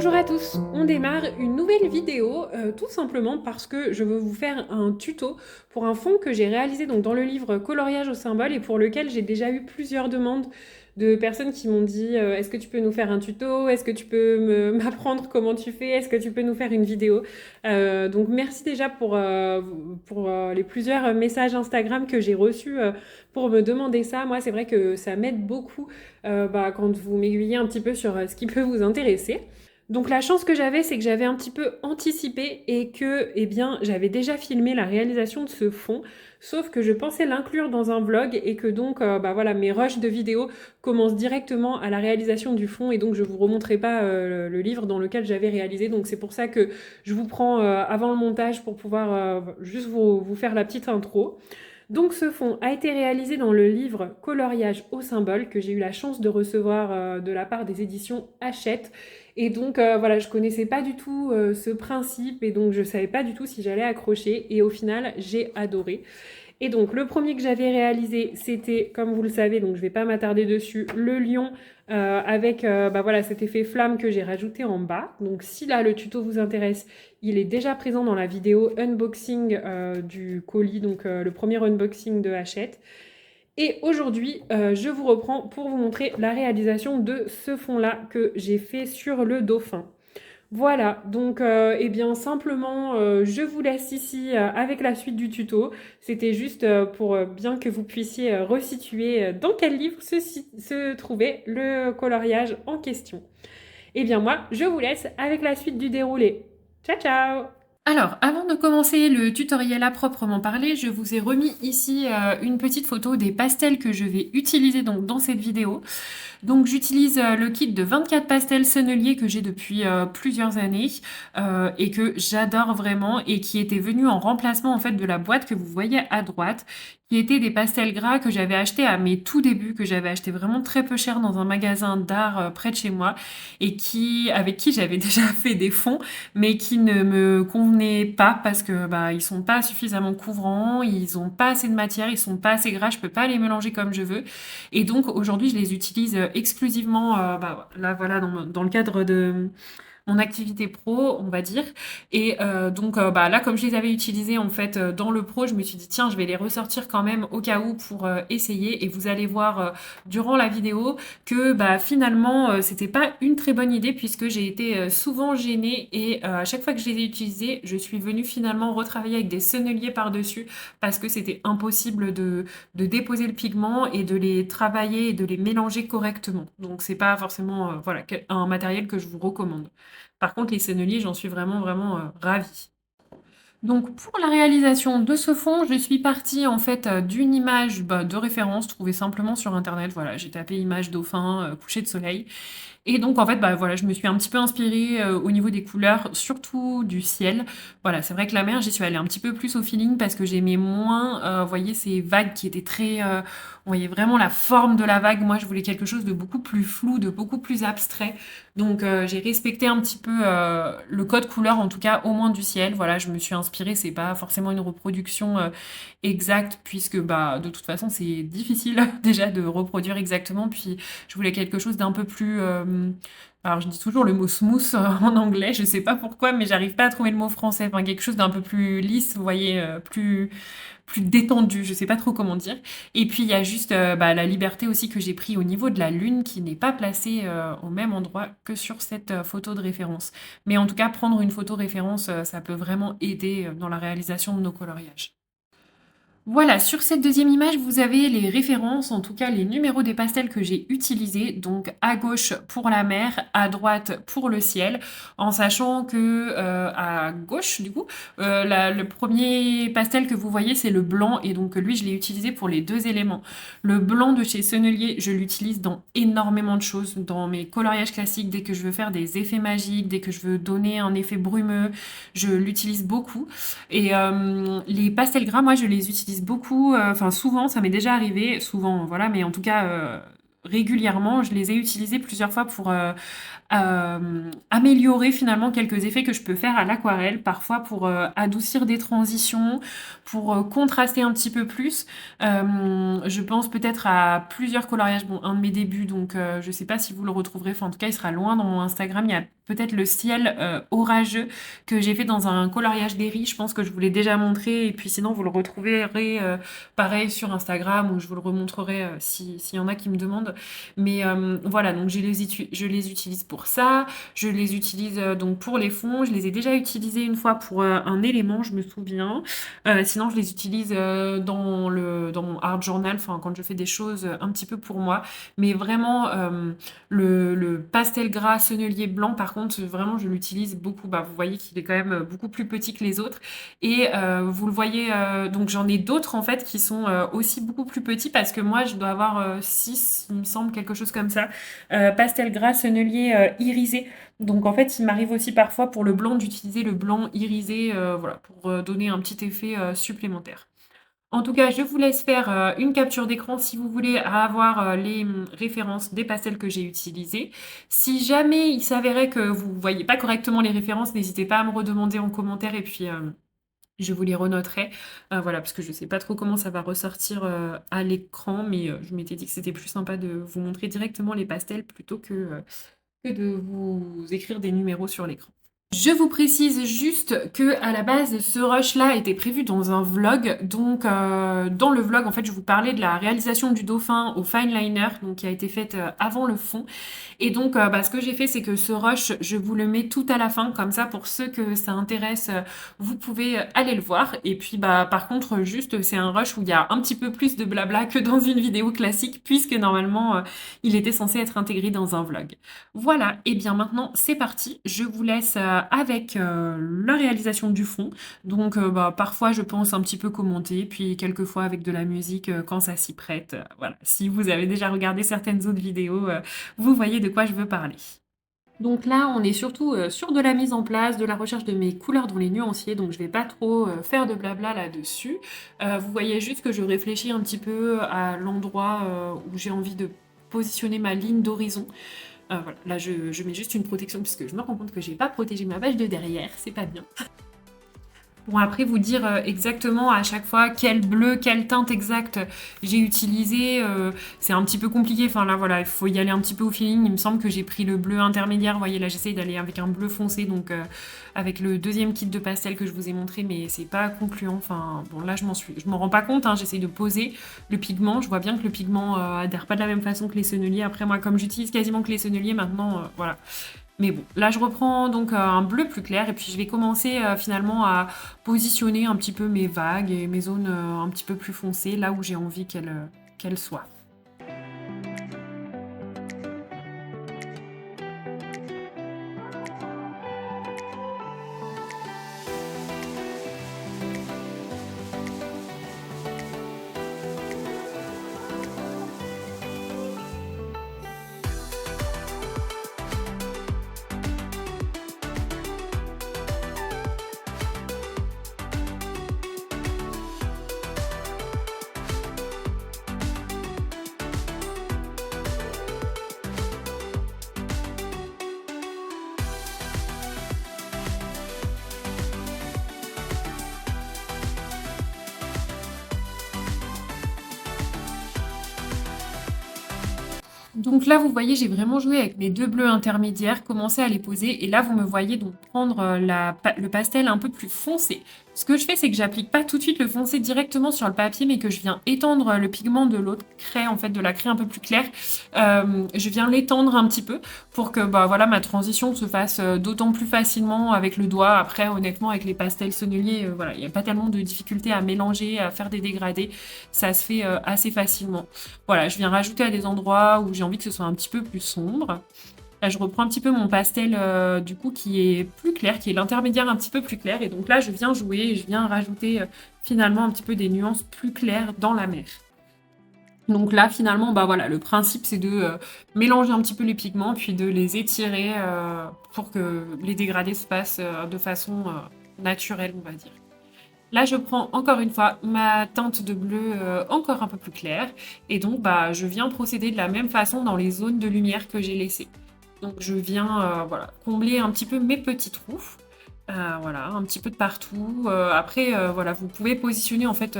Bonjour à tous, on démarre une nouvelle vidéo tout simplement parce que je veux vous faire un tuto pour un fond que j'ai réalisé donc dans le livre Coloriage au symbole et pour lequel j'ai déjà eu plusieurs demandes de personnes qui m'ont dit est-ce que tu peux nous faire un tuto, est-ce que tu peux m'apprendre comment tu fais, est-ce que tu peux nous faire une vidéo. Donc merci déjà pour les plusieurs messages Instagram que j'ai reçus pour me demander ça. Moi c'est vrai que ça m'aide beaucoup quand vous m'aiguillez un petit peu sur ce qui peut vous intéresser. Donc la chance que j'avais, c'est que j'avais un petit peu anticipé et que, eh bien, j'avais déjà filmé la réalisation de ce fond, sauf que je pensais l'inclure dans un vlog et que donc, voilà, mes rushs de vidéos commencent directement à la réalisation du fond et donc je vous remontrerai pas le livre dans lequel j'avais réalisé. Donc c'est pour ça que je vous prends avant le montage pour pouvoir juste vous faire la petite intro. Donc ce fond a été réalisé dans le livre Coloriage au symbole que j'ai eu la chance de recevoir de la part des éditions Hachette. Et donc voilà, je connaissais pas du tout ce principe et donc je savais pas du tout si j'allais accrocher et au final j'ai adoré. Et donc le premier que j'avais réalisé, c'était, comme vous le savez, donc je vais pas m'attarder dessus, le lion avec voilà, cet effet flamme que j'ai rajouté en bas. Donc si là le tuto vous intéresse, il est déjà présent dans la vidéo unboxing du colis, donc le premier unboxing de Hachette. Et aujourd'hui, je vous reprends pour vous montrer la réalisation de ce fond-là que j'ai fait sur le dauphin. Voilà, donc eh bien simplement, je vous laisse ici avec la suite du tuto. C'était juste pour bien que vous puissiez resituer dans quel livre se trouvait le coloriage en question. Eh bien moi, je vous laisse avec la suite du déroulé. Ciao ciao! Alors, avant de commencer le tutoriel à proprement parler, je vous ai remis ici une petite photo des pastels que je vais utiliser donc dans cette vidéo. Donc j'utilise le kit de 24 pastels senneliers que j'ai depuis plusieurs années et que j'adore vraiment et qui était venu en remplacement en fait de la boîte que vous voyez à droite, qui étaient des pastels gras que j'avais acheté à mes tout débuts, que j'avais acheté vraiment très peu cher dans un magasin d'art près de chez moi et avec qui j'avais déjà fait des fonds mais qui ne me convenaient pas parce que ils sont pas suffisamment couvrants, ils ont pas assez de matière, ils sont pas assez gras, je peux pas les mélanger comme je veux. Et donc aujourd'hui, je les utilise exclusivement là voilà dans le cadre de mon activité pro, on va dire. Et donc là, comme je les avais utilisés en fait dans le pro, je me suis dit tiens, je vais les ressortir quand même au cas où pour essayer. Et vous allez voir durant la vidéo que finalement, c'était pas une très bonne idée puisque j'ai été souvent gênée et à chaque fois que je les ai utilisés, je suis venue finalement retravailler avec des senneliers par-dessus parce que c'était impossible de déposer le pigment et de les travailler et de les mélanger correctement. Donc c'est pas forcément un matériel que je vous recommande. Par contre, les senneliers, j'en suis vraiment, vraiment ravie. Donc pour la réalisation de ce fond, je suis partie en fait d'une image de référence trouvée simplement sur internet. Voilà, j'ai tapé image dauphin, coucher de soleil. Et donc en fait, voilà, je me suis un petit peu inspirée au niveau des couleurs, surtout du ciel. Voilà, c'est vrai que la mer, j'y suis allée un petit peu plus au feeling parce que j'aimais moins, vous voyez, ces vagues qui étaient très, on voyait vraiment la forme de la vague. Moi, je voulais quelque chose de beaucoup plus flou, de beaucoup plus abstrait. Donc j'ai respecté un petit peu le code couleur, en tout cas au moins du ciel. Voilà, je me suis inspirée. C'est pas forcément une reproduction exacte puisque de toute façon c'est difficile déjà de reproduire exactement. Puis je voulais quelque chose d'un peu plus alors je dis toujours le mot smooth en anglais, je sais pas pourquoi, mais j'arrive pas à trouver le mot français. Enfin, quelque chose d'un peu plus lisse, vous voyez, plus détendu, je sais pas trop comment dire. Et puis il y a juste la liberté aussi que j'ai pris au niveau de la lune qui n'est pas placée au même endroit que sur cette photo de référence. Mais en tout cas, prendre une photo référence, ça peut vraiment aider dans la réalisation de nos coloriages. Voilà, sur cette deuxième image, vous avez les références, en tout cas les numéros des pastels que j'ai utilisés. Donc à gauche pour la mer, à droite pour le ciel, en sachant que à gauche, du coup, le premier pastel que vous voyez, c'est le blanc, et donc lui, je l'ai utilisé pour les deux éléments. Le blanc de chez Sennelier, je l'utilise dans énormément de choses, dans mes coloriages classiques, dès que je veux faire des effets magiques, dès que je veux donner un effet brumeux, je l'utilise beaucoup. Et les pastels gras, moi, je les utilise beaucoup, enfin souvent, ça m'est déjà arrivé, souvent, voilà, mais en tout cas, régulièrement. Je les ai utilisés plusieurs fois pour améliorer finalement quelques effets que je peux faire à l'aquarelle, parfois pour adoucir des transitions, pour contraster un petit peu plus. Je pense peut-être à plusieurs coloriages. Bon, un de mes débuts, donc je sais pas si vous le retrouverez. Enfin, en tout cas, il sera loin dans mon Instagram. Il y a peut-être le ciel orageux que j'ai fait dans un coloriage des riz. Je pense que je vous l'ai déjà montré. Et puis sinon, vous le retrouverez pareil sur Instagram ou je vous le remontrerai s'il y en a qui me demandent. Mais voilà, donc je les utilise pour ça. Je les utilise donc pour les fonds. Je les ai déjà utilisés une fois pour un élément, je me souviens. Sinon, je les utilise dans mon art journal, enfin, quand je fais des choses un petit peu pour moi. Mais vraiment, le pastel gras sennelier blanc, par contre, vraiment, je l'utilise beaucoup. Bah, vous voyez qu'il est quand même beaucoup plus petit que les autres. Et vous le voyez, donc j'en ai d'autres en fait qui sont aussi beaucoup plus petits parce que moi, je dois avoir 6, il me semble, quelque chose comme ça. Pastel gras sennelier irisé. Donc en fait, il m'arrive aussi parfois pour le blanc d'utiliser le blanc irisé, voilà, pour donner un petit effet supplémentaire. En tout cas, je vous laisse faire une capture d'écran si vous voulez avoir les références des pastels que j'ai utilisés. Si jamais il s'avérait que vous ne voyez pas correctement les références, n'hésitez pas à me redemander en commentaire et puis je vous les renoterai. Voilà, parce que je ne sais pas trop comment ça va ressortir à l'écran, mais je m'étais dit que c'était plus sympa de vous montrer directement les pastels plutôt que de vous écrire des numéros sur l'écran. Je vous précise juste que à la base, ce rush-là était prévu dans un vlog. Donc, dans le vlog, en fait, je vous parlais de la réalisation du dauphin au fine liner, donc qui a été faite avant le fond. Et donc, bah, ce que j'ai fait, c'est que ce rush, je vous le mets tout à la fin, comme ça, pour ceux que ça intéresse, vous pouvez aller le voir. Et puis, bah, par contre, juste, c'est un rush où il y a un petit peu plus de blabla que dans une vidéo classique, puisque normalement, il était censé être intégré dans un vlog. Voilà, et bien maintenant, c'est parti. Je vous laisse avec la réalisation du fond. Donc, bah, parfois, je pense un petit peu commenter, puis quelquefois avec de la musique quand ça s'y prête. Voilà, si vous avez déjà regardé certaines autres vidéos, vous voyez de quoi je veux parler. Donc là, on est surtout sur de la mise en place, de la recherche de mes couleurs dans les nuanciers, donc je vais pas trop faire de blabla là-dessus. Vous voyez juste que je réfléchis un petit peu à l'endroit où j'ai envie de positionner ma ligne d'horizon. Voilà, là je mets juste une protection puisque je me rends compte que j'ai pas protégé ma page de derrière, c'est pas bien. Bon, après, vous dire exactement à chaque fois quel bleu, quelle teinte exacte j'ai utilisé, c'est un petit peu compliqué. Enfin là, voilà, il faut y aller un petit peu au feeling. Il me semble que j'ai pris le bleu intermédiaire. Vous voyez, là, j'essaye d'aller avec un bleu foncé, donc avec le deuxième kit de pastel que je vous ai montré, mais c'est pas concluant. Enfin, bon, là, je m'en rends pas compte. Hein, j'essaye de poser le pigment. Je vois bien que le pigment adhère pas de la même façon que les senneliers. Après, moi, comme j'utilise quasiment que les senneliers maintenant, voilà. Mais bon, là je reprends donc un bleu plus clair et puis je vais commencer finalement à positionner un petit peu mes vagues et mes zones un petit peu plus foncées là où j'ai envie qu'elles soient. Donc là, vous voyez, j'ai vraiment joué avec mes deux bleus intermédiaires, commencé à les poser. Et là, vous me voyez donc prendre le pastel un peu plus foncé. Ce que je fais, c'est que j'applique pas tout de suite le foncé directement sur le papier, mais que je viens étendre le pigment de l'autre craie, en fait, de la craie un peu plus claire. Je viens l'étendre un petit peu pour que bah, voilà, ma transition se fasse d'autant plus facilement avec le doigt. Après, honnêtement, avec les pastels senneliers, voilà, il n'y a pas tellement de difficultés à mélanger, à faire des dégradés. Ça se fait assez facilement. Voilà, je viens rajouter à des endroits où j'ai envie que ce soit un petit peu plus sombre. Là, je reprends un petit peu mon pastel, du coup, qui est plus clair, qui est l'intermédiaire un petit peu plus clair. Et donc là, je viens jouer et je viens rajouter finalement un petit peu des nuances plus claires dans la mer. Donc là, finalement, bah voilà, le principe, c'est de mélanger un petit peu les pigments, puis de les étirer pour que les dégradés se passent de façon naturelle, on va dire. Là, je prends encore une fois ma teinte de bleu encore un peu plus claire et donc bah, je viens procéder de la même façon dans les zones de lumière que j'ai laissées. Donc je viens voilà, combler un petit peu mes petits trous. Voilà, un petit peu de partout. Après, voilà, vous pouvez positionner en fait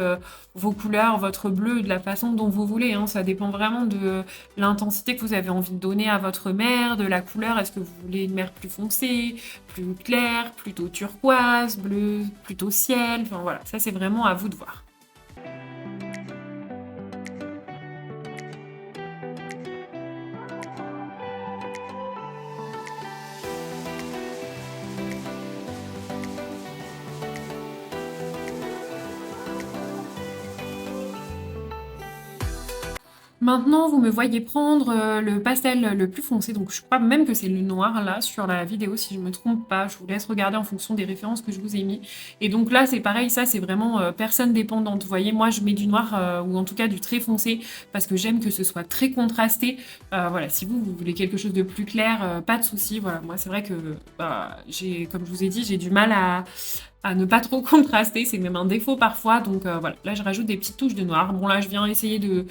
vos couleurs, votre bleu de la façon dont vous voulez, hein. Ça dépend vraiment de l'intensité que vous avez envie de donner à votre mer, de la couleur. Est-ce que vous voulez une mer plus foncée, plus claire, plutôt turquoise, bleu, plutôt ciel? Enfin voilà, ça c'est vraiment à vous de voir. Maintenant, vous me voyez prendre le pastel le plus foncé, donc je crois même que c'est le noir là sur la vidéo si je me trompe pas. Je vous laisse regarder en fonction des références que je vous ai mis. Et donc là, c'est pareil, ça c'est vraiment personne dépendante. Vous voyez, moi je mets du noir ou en tout cas du très foncé parce que j'aime que ce soit très contrasté. Voilà, si vous voulez quelque chose de plus clair, pas de souci. Voilà, moi c'est vrai que j'ai, comme je vous ai dit, j'ai du mal à ne pas trop contraster, c'est même un défaut parfois, donc voilà, là je rajoute des petites touches de noir. Bon là je viens essayer de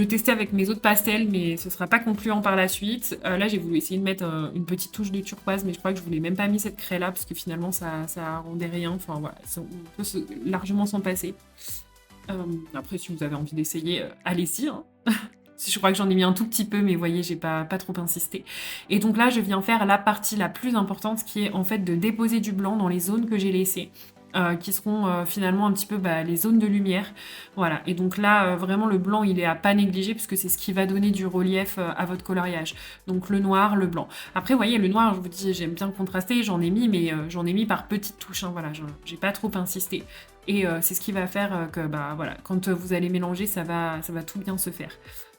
tester avec mes autres pastels, mais ce sera pas concluant par la suite. Là j'ai voulu essayer de mettre une petite touche de turquoise, mais je crois que je voulais même pas mis cette craie là, parce que finalement ça rendait rien, enfin voilà, on peut largement s'en passer. Après si vous avez envie d'essayer, allez-y, hein. Je crois que j'en ai mis un tout petit peu, mais vous voyez, j'ai pas trop insisté. Et donc là, je viens faire la partie la plus importante, qui est en fait de déposer du blanc dans les zones que j'ai laissées, qui seront finalement un petit peu les zones de lumière. Voilà. Et donc là, vraiment, le blanc, il est à pas négliger, puisque c'est ce qui va donner du relief à votre coloriage. Donc le noir, le blanc. Après, vous voyez, le noir, je vous dis, j'aime bien contraster, j'en ai mis, mais j'en ai mis par petites touches. Hein, voilà, j'ai pas trop insisté. Et c'est ce qui va faire que, voilà, quand vous allez mélanger, ça va tout bien se faire.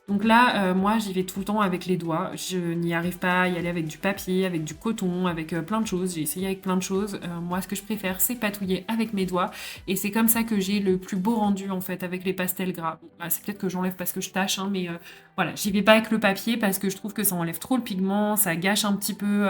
Donc là, moi, j'y vais tout le temps avec les doigts. Je n'y arrive pas à y aller avec du papier, avec du coton, avec plein de choses. J'ai essayé avec plein de choses. Moi, ce que je préfère, c'est patouiller avec mes doigts. Et c'est comme ça que j'ai le plus beau rendu, en fait, avec les pastels gras. Bon, c'est peut-être que j'enlève parce que je tâche, hein, mais voilà, j'y vais pas avec le papier parce que je trouve que ça enlève trop le pigment, ça gâche un petit peu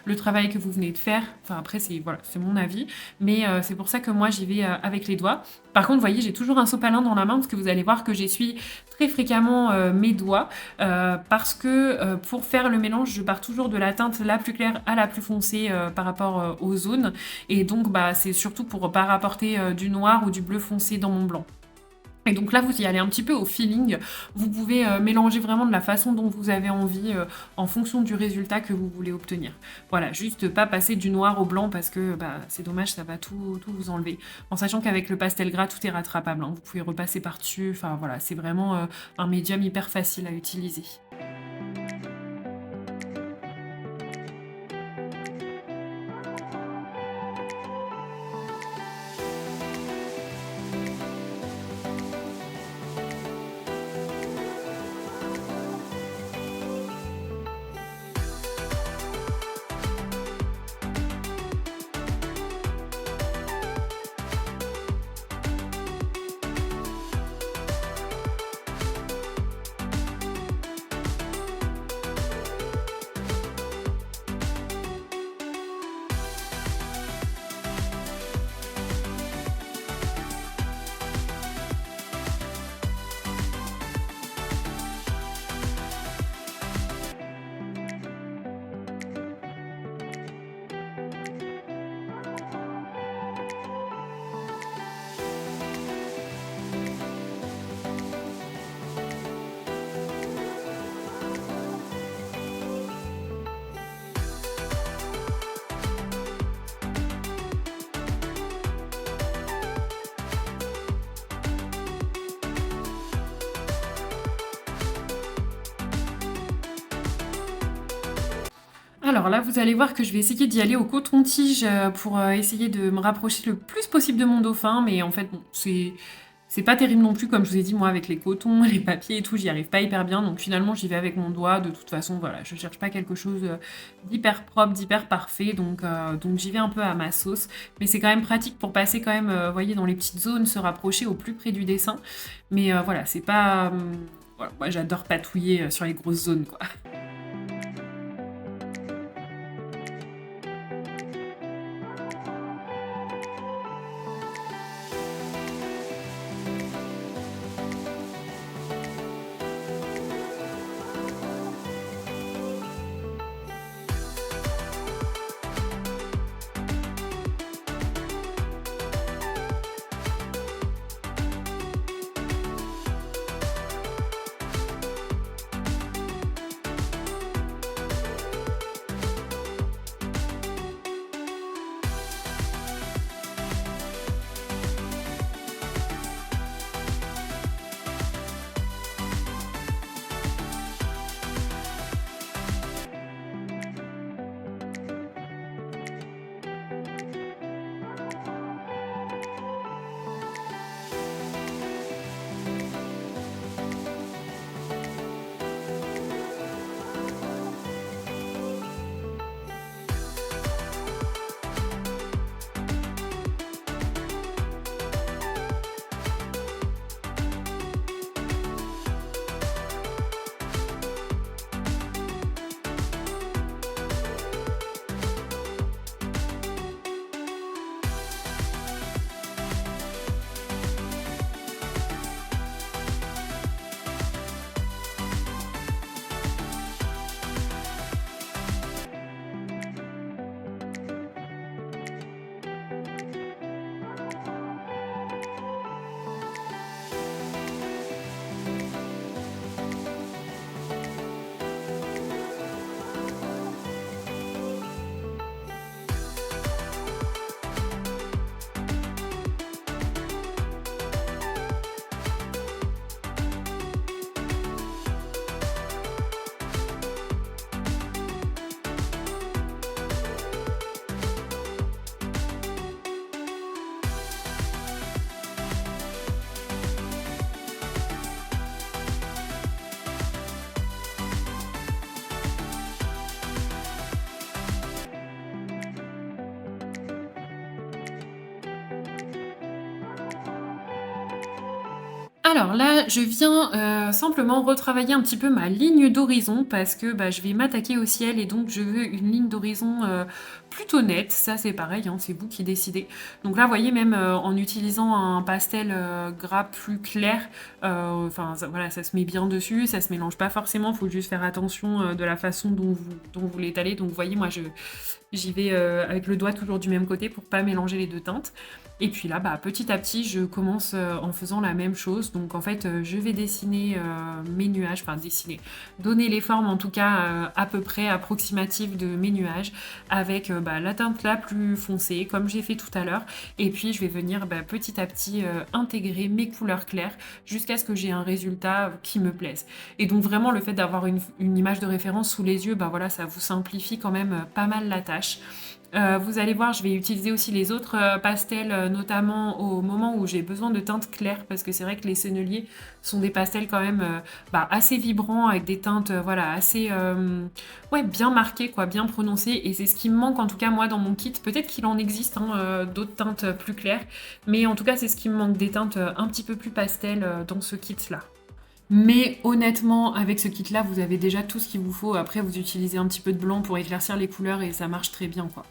le travail que vous venez de faire. Enfin, après, c'est voilà, c'est mon avis. Mais c'est pour ça que moi, j'y vais avec les doigts. Par contre, vous voyez, j'ai toujours un sopalin dans la main parce que vous allez voir que j'essuie très fréquemment mes doigts parce que pour faire le mélange, je pars toujours de la teinte la plus claire à la plus foncée par rapport aux zones. Et donc, c'est surtout pour pas rapporter du noir ou du bleu foncé dans mon blanc. Et donc là, vous y allez un petit peu au feeling. Vous pouvez mélanger vraiment de la façon dont vous avez envie en fonction du résultat que vous voulez obtenir. Voilà, juste pas passer du noir au blanc parce que c'est dommage, ça va tout vous enlever. En sachant qu'avec le pastel gras, tout est rattrapable, hein. Vous pouvez repasser par-dessus. Enfin voilà, c'est vraiment un médium hyper facile à utiliser. Alors là, vous allez voir que je vais essayer d'y aller au coton-tige pour essayer de me rapprocher le plus possible de mon dauphin, mais en fait, bon, c'est pas terrible non plus, comme je vous ai dit, moi, avec les cotons, les papiers et tout, j'y arrive pas hyper bien, donc finalement, j'y vais avec mon doigt. De toute façon, voilà, je cherche pas quelque chose d'hyper propre, d'hyper parfait, donc j'y vais un peu à ma sauce, mais c'est quand même pratique pour passer quand même, vous voyez, dans les petites zones, se rapprocher au plus près du dessin, mais voilà, c'est pas... voilà, moi, j'adore patouiller sur les grosses zones, quoi. Alors là, je viens, simplement retravailler un petit peu ma ligne d'horizon parce que, bah, je vais m'attaquer au ciel et donc je veux une ligne d'horizon, plutôt nette. Ça, c'est pareil, hein, c'est vous qui décidez. Donc là, vous voyez, même, en utilisant un pastel, gras plus clair, enfin, ça voilà, ça se met bien dessus, ça se mélange pas forcément. Il faut juste faire attention, de la façon dont vous l'étalez. Donc vous voyez, moi, j'y vais, avec le doigt toujours du même côté pour pas mélanger les 2 teintes. Et puis là, bah, petit à petit, je commence en faisant la même chose. Donc en fait, je vais dessiner mes nuages, enfin dessiner, donner les formes en tout cas à peu près approximatives de mes nuages avec bah, la teinte la plus foncée, comme j'ai fait tout à l'heure. Et puis je vais venir bah, petit à petit intégrer mes couleurs claires jusqu'à ce que j'ai un résultat qui me plaise. Et donc vraiment, le fait d'avoir une image de référence sous les yeux, bah voilà, ça vous simplifie quand même pas mal la tâche. Vous allez voir, je vais utiliser aussi les autres pastels, notamment au moment où j'ai besoin de teintes claires, parce que c'est vrai que les senneliers sont des pastels quand même bah, assez vibrants, avec des teintes voilà, assez ouais, bien marquées, quoi, bien prononcées, et c'est ce qui me manque en tout cas moi dans mon kit. Peut-être qu'il en existe hein, d'autres teintes plus claires, mais en tout cas c'est ce qui me manque, des teintes un petit peu plus pastel dans ce kit-là. Mais honnêtement, avec ce kit-là, vous avez déjà tout ce qu'il vous faut. Après, vous utilisez un petit peu de blanc pour éclaircir les couleurs et ça marche très bien, quoi.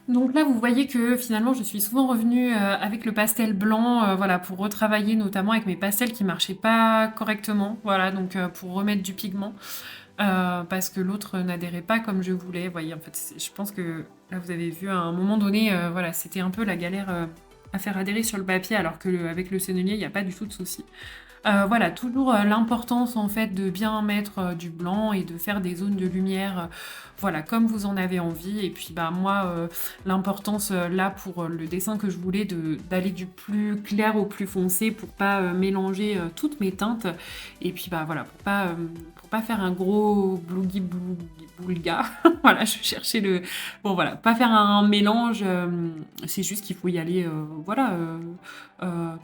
Donc là, vous voyez que finalement, je suis souvent revenue avec le pastel blanc, voilà, pour retravailler notamment avec mes pastels qui marchaient pas correctement, voilà, donc pour remettre du pigment, parce que l'autre n'adhérait pas comme je voulais. Vous voyez, en fait, je pense que là, vous avez vu à un moment donné, voilà, c'était un peu la galère à faire adhérer sur le papier, alors qu'avec le sennelier, il n'y a pas du tout de souci. Voilà, toujours l'importance en fait de bien mettre du blanc et de faire des zones de lumière, voilà, comme vous en avez envie. Et puis bah moi, l'importance là pour le dessin que je voulais, d'aller du plus clair au plus foncé pour pas mélanger toutes mes teintes. Et puis bah voilà, pour pas faire un gros blougui boulga. Voilà, je cherchais le... Bon voilà, pas faire un mélange, c'est juste qu'il faut y aller, voilà,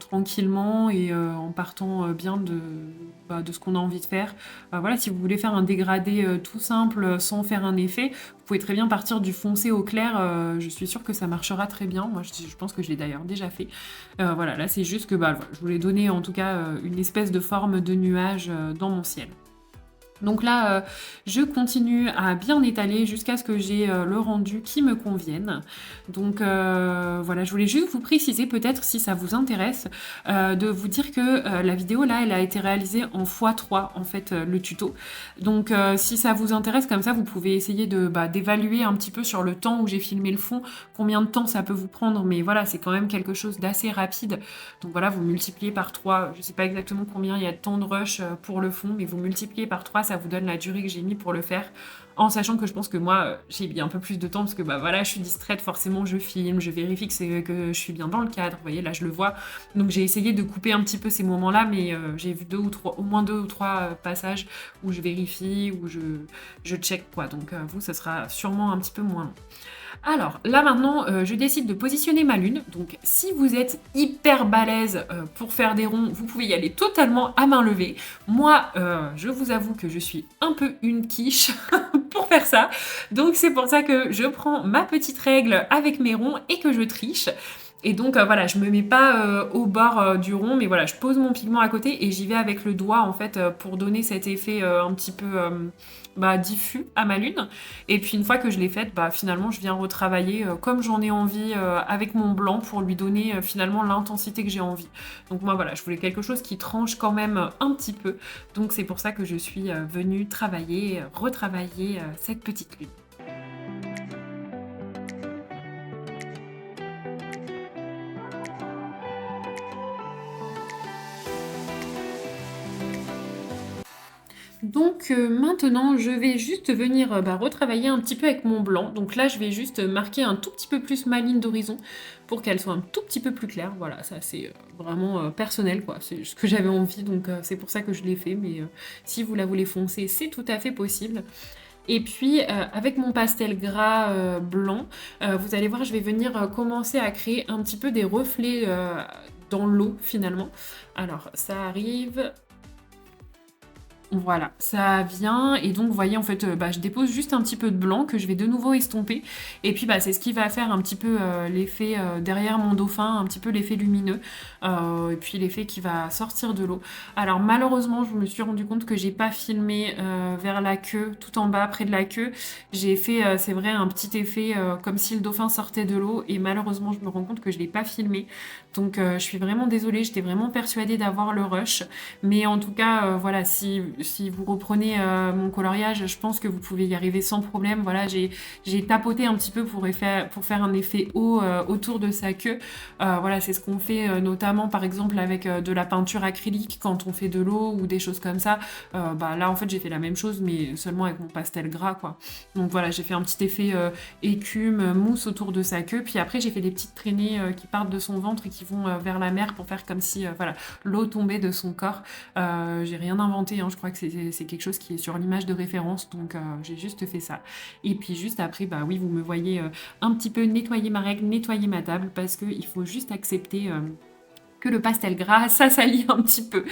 tranquillement et en partant bien de ce qu'on a envie de faire. Voilà, si vous voulez faire un dégradé tout simple sans faire un effet, vous pouvez très bien partir du foncé au clair. Je suis sûre que ça marchera très bien. Moi, je pense que je l'ai d'ailleurs déjà fait. Voilà, là, c'est juste que bah, voilà, je voulais donner en tout cas une espèce de forme de nuage dans mon ciel. Donc là, je continue à bien étaler jusqu'à ce que j'ai le rendu qui me convienne. Donc voilà, je voulais juste vous préciser, peut-être si ça vous intéresse, de vous dire que la vidéo là, elle a été réalisée en x3 en fait, le tuto. Donc si ça vous intéresse comme ça, vous pouvez essayer d'évaluer un petit peu sur le temps où j'ai filmé le fond, combien de temps ça peut vous prendre. Mais voilà, c'est quand même quelque chose d'assez rapide. Donc voilà, vous multipliez par 3, je ne sais pas exactement combien il y a de temps de rush pour le fond, mais vous multipliez par 3, ça vous donne la durée que j'ai mis pour le faire, en sachant que je pense que moi, j'ai mis un peu plus de temps, parce que bah voilà, je suis distraite, forcément je filme, je vérifie que je suis bien dans le cadre, vous voyez, là je le vois. Donc j'ai essayé de couper un petit peu ces moments-là, mais j'ai vu au moins deux ou trois passages où je vérifie, où je check, quoi. Donc vous, ça sera sûrement un petit peu moins long. Alors là maintenant, je décide de positionner ma lune. Donc si vous êtes hyper balèze pour faire des ronds, vous pouvez y aller totalement à main levée. Moi, je vous avoue que je suis un peu une quiche pour faire ça. Donc c'est pour ça que je prends ma petite règle avec mes ronds et que je triche. Et donc voilà, je me mets pas au bord du rond, mais voilà, je pose mon pigment à côté et j'y vais avec le doigt en fait pour donner cet effet un petit peu diffus à ma lune. Et puis une fois que je l'ai faite, finalement je viens retravailler comme j'en ai envie avec mon blanc pour lui donner finalement l'intensité que j'ai envie. Donc moi voilà, je voulais quelque chose qui tranche quand même un petit peu. Donc c'est pour ça que je suis venue retravailler cette petite lune. Donc maintenant, je vais juste venir retravailler un petit peu avec mon blanc. Donc là, je vais juste marquer un tout petit peu plus ma ligne d'horizon pour qu'elle soit un tout petit peu plus claire. Voilà, ça c'est vraiment personnel, quoi. C'est ce que j'avais envie, donc c'est pour ça que je l'ai fait. Mais si vous la voulez foncer, c'est tout à fait possible. Et puis, avec mon pastel gras blanc, vous allez voir, je vais venir commencer à créer un petit peu des reflets dans l'eau, finalement. Alors, ça arrive... Voilà, ça vient et donc vous voyez en fait je dépose juste un petit peu de blanc que je vais de nouveau estomper et puis c'est ce qui va faire un petit peu l'effet derrière mon dauphin, un petit peu l'effet lumineux et puis l'effet qui va sortir de l'eau. Alors malheureusement je me suis rendu compte que j'ai pas filmé vers la queue, tout en bas près de la queue, j'ai fait c'est vrai un petit effet comme si le dauphin sortait de l'eau et malheureusement je me rends compte que je l'ai pas filmé, donc je suis vraiment désolée, j'étais vraiment persuadée d'avoir le rush, mais en tout cas voilà, si vous reprenez mon coloriage, je pense que vous pouvez y arriver sans problème. Voilà, j'ai tapoté un petit peu pour faire un effet haut autour de sa queue. Voilà, c'est ce qu'on fait notamment par exemple avec de la peinture acrylique quand on fait de l'eau ou des choses comme ça. Là en fait j'ai fait la même chose mais seulement avec mon pastel gras, quoi. Donc voilà, j'ai fait un petit effet écume, mousse autour de sa queue. Puis après j'ai fait des petites traînées qui partent de son ventre et qui vont vers la mer pour faire comme si voilà, l'eau tombait de son corps. J'ai rien inventé, hein, je crois que c'est quelque chose qui est sur l'image de référence, donc j'ai juste fait ça. Et puis juste après, oui, vous me voyez un petit peu nettoyer ma règle, nettoyer ma table, parce qu'il faut juste accepter que le pastel gras, ça salit un petit peu.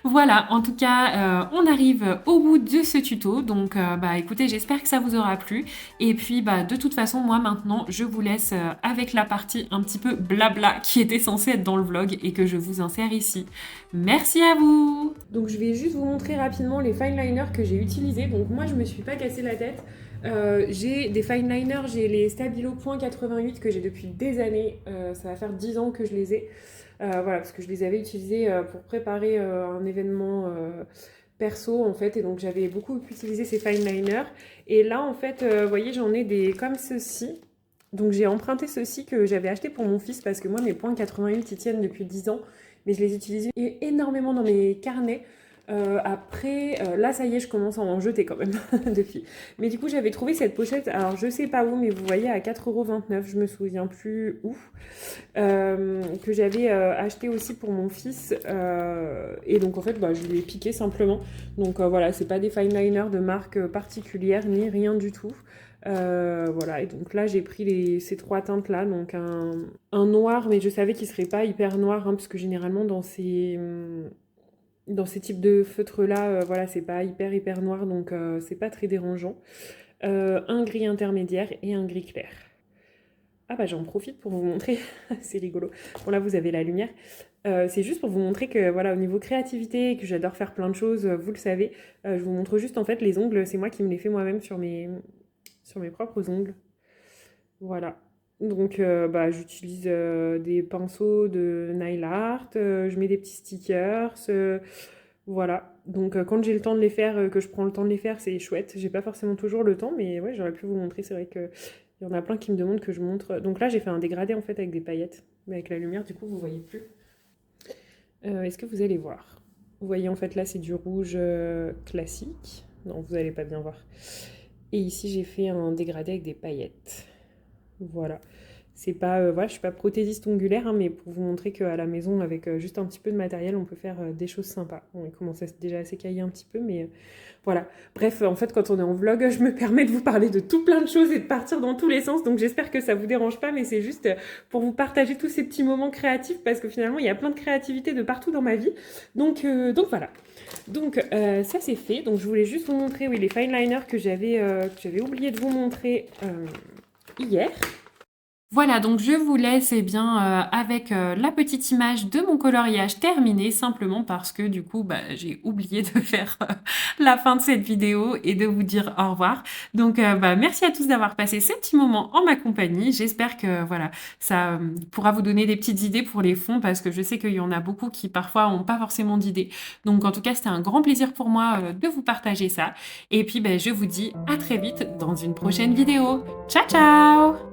Voilà, en tout cas, on arrive au bout de ce tuto, donc écoutez, j'espère que ça vous aura plu. Et puis, de toute façon, moi maintenant, je vous laisse avec la partie un petit peu blabla qui était censée être dans le vlog et que je vous insère ici. Merci à vous! Donc, je vais juste vous montrer rapidement les fine liners que j'ai utilisés. Donc, moi, je me suis pas cassé la tête. J'ai des fine liners, j'ai les Stabilo .88 que j'ai depuis des années. Ça va faire 10 ans que je les ai. Voilà, parce que je les avais utilisés pour préparer un événement perso en fait, et donc j'avais beaucoup utilisé ces fine liners. Et là en fait, vous voyez, j'en ai des comme ceci. Donc j'ai emprunté ceux-ci que j'avais acheté pour mon fils parce que moi mes points 88 ils tiennent depuis 10 ans, mais je les utilise énormément dans mes carnets. Après, là ça y est, je commence à en jeter quand même depuis. Mais du coup j'avais trouvé cette pochette, alors je sais pas où, mais vous voyez à 4,29 €, je me souviens plus où, que j'avais acheté aussi pour mon fils. Et donc en fait bah, je lui ai piqué simplement. Donc voilà, c'est pas des fine liners de marque particulière ni rien du tout. Voilà, et donc là j'ai pris ces trois teintes là, donc un noir, mais je savais qu'il serait pas hyper noir, hein, parce que généralement dans ces types de feutres là, voilà, c'est pas hyper noir, donc c'est pas très dérangeant. Un gris intermédiaire et un gris clair. Ah bah j'en profite pour vous montrer, c'est rigolo. Bon là vous avez la lumière. C'est juste pour vous montrer que voilà, au niveau créativité, que j'adore faire plein de choses, vous le savez. Je vous montre juste en fait les ongles, c'est moi qui me les fais moi-même sur mes propres ongles. Voilà. Donc bah, j'utilise des pinceaux de nail art, je mets des petits stickers, voilà. Donc quand j'ai le temps de les faire, que je prends le temps de les faire, c'est chouette. J'ai pas forcément toujours le temps, mais ouais, j'aurais pu vous montrer. C'est vrai que il y en a plein qui me demandent que je montre. Donc là, j'ai fait un dégradé en fait avec des paillettes, mais avec la lumière, du coup, vous voyez plus. Est-ce que vous allez voir? Vous voyez en fait là, c'est du rouge classique. Non, vous allez pas bien voir. Et ici, j'ai fait un dégradé avec des paillettes. Voilà. C'est pas, voilà, je suis pas prothésiste ongulaire, hein, mais pour vous montrer qu'à la maison, avec juste un petit peu de matériel, on peut faire des choses sympas. Bon, il commence déjà à s'écailler un petit peu, mais voilà. Bref, en fait, quand on est en vlog, je me permets de vous parler de tout plein de choses et de partir dans tous les sens, donc j'espère que ça vous dérange pas, mais c'est juste pour vous partager tous ces petits moments créatifs, parce que finalement, il y a plein de créativité de partout dans ma vie. Donc voilà. Donc ça c'est fait. Donc je voulais juste vous montrer, oui, les fine liners que j'avais oublié de vous montrer hier. Voilà, donc je vous laisse bien, avec la petite image de mon coloriage terminé, simplement parce que du coup, bah, j'ai oublié de faire la fin de cette vidéo et de vous dire au revoir. Donc bah, merci à tous d'avoir passé ce petit moment en ma compagnie. J'espère que voilà, ça pourra vous donner des petites idées pour les fonds, parce que je sais qu'il y en a beaucoup qui parfois n'ont pas forcément d'idées. Donc en tout cas, c'était un grand plaisir pour moi de vous partager ça. Et puis bah, je vous dis à très vite dans une prochaine vidéo. Ciao ciao!